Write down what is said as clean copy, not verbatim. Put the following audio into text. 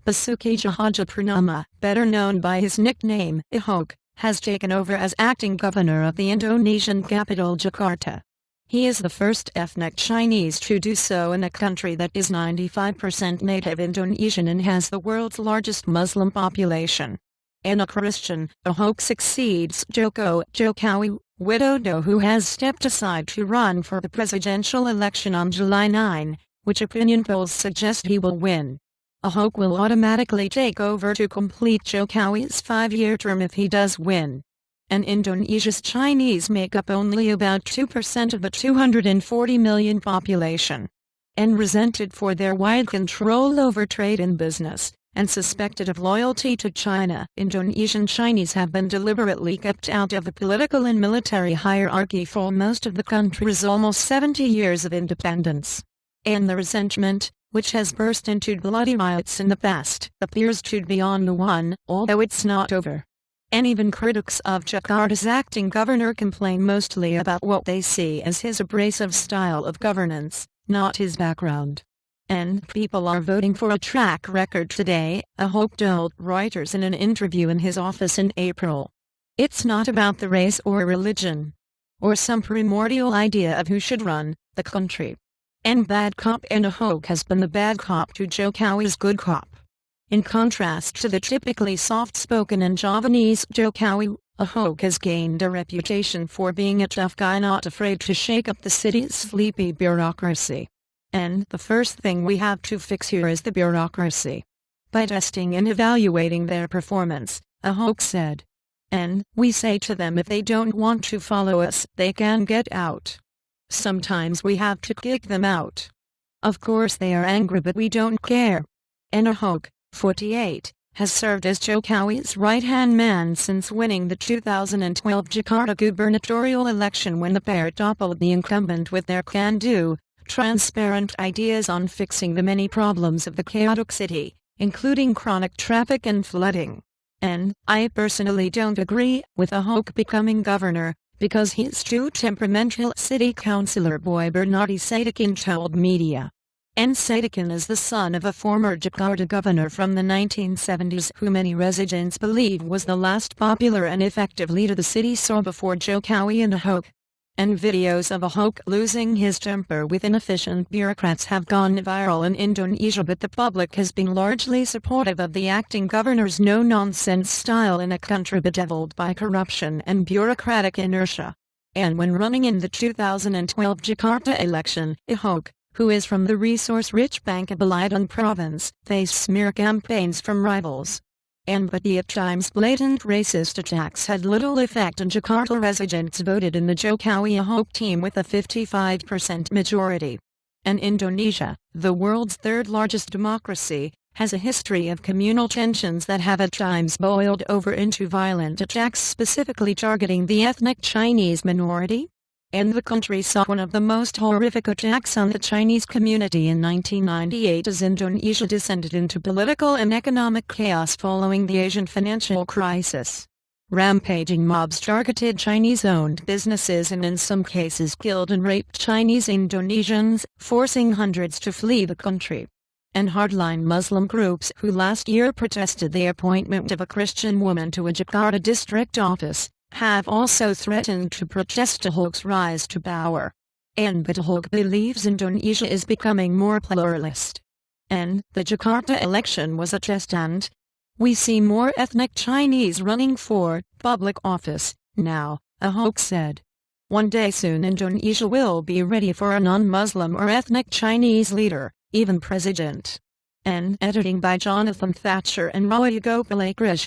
Basuki Tjahaja Purnama, better known by his nickname Ahok, has taken over as acting governor of the Indonesian capital Jakarta. He is the first ethnic Chinese to do so in a country that is 95% native Indonesian and has the world's largest Muslim population. And a Christian, Ahok succeeds Joko Jokowi Widodo, who has stepped aside to run for the presidential election on July 9, which opinion polls suggest he will win. Ahok will automatically take over to complete Jokowi's 5-year term if he does win. And Indonesia's Chinese make up only about 2% of the 240 million population. And resented for their wide control over trade and business, and suspected of loyalty to China, Indonesian-Chinese have been deliberately kept out of the political and military hierarchy for most of the country's almost 70 years of independence. And the resentment, which has burst into bloody riots in the past, appears to be on the wane, although it's not over. And even critics of Jakarta's acting governor complain mostly about what they see as his abrasive style of governance, not his background. And people are voting for a track record today, Ahok told Reuters in an interview in his office in April. It's not about the race or religion, or some primordial idea of who should run the country. And bad cop, and Ahok has been the bad cop to Jokowi's good cop. In contrast to the typically soft-spoken and Javanese Jokowi, Ahok has gained a reputation for being a tough guy not afraid to shake up the city's sleepy bureaucracy. And the first thing we have to fix here is the bureaucracy. By testing and evaluating their performance, Ahok said. And we say to them if they don't want to follow us, they can get out. Sometimes we have to kick them out. Of course they are angry, but we don't care. And Ahok, 48, has served as Jokowi's right-hand man since winning the 2012 Jakarta gubernatorial election, when the pair toppled the incumbent with their can-do, transparent ideas on fixing the many problems of the chaotic city, including chronic traffic and flooding. And I personally don't agree with Ahok becoming governor, because he's too temperamental, City Councillor Boy Bernardi Sadikin told media. And Sadikin is the son of a former Jakarta governor from the 1970s who many residents believe was the last popular and effective leader the city saw before Jokowi and Ahok. And videos of Ahok losing his temper with inefficient bureaucrats have gone viral in Indonesia, but the public has been largely supportive of the acting governor's no-nonsense style in a country bedeviled by corruption and bureaucratic inertia. And when running in the 2012 Jakarta election, Ahok, who is from the resource-rich Bangka-Belitung province, faced smear campaigns from rivals. But the at times blatant racist attacks had little effect, and Jakarta residents voted in the Jokowi-Ahok team with a 55% majority. And Indonesia, the world's third-largest democracy, has a history of communal tensions that have at times boiled over into violent attacks specifically targeting the ethnic Chinese minority. And the country saw one of the most horrific attacks on the Chinese community in 1998 as Indonesia descended into political and economic chaos following the Asian financial crisis. Rampaging mobs targeted Chinese-owned businesses and in some cases killed and raped Chinese Indonesians, forcing hundreds to flee the country. And hardline Muslim groups who last year protested the appointment of a Christian woman to a Jakarta district office, have also threatened to protest Ahok's rise to power. But Ahok believes Indonesia is becoming more pluralist. And the Jakarta election was a test, and we see more ethnic Chinese running for public office now, Ahok said. One day soon Indonesia will be ready for a non-Muslim or ethnic Chinese leader, even president. And editing by Jonathan Thatcher and Roy Gopalakrish.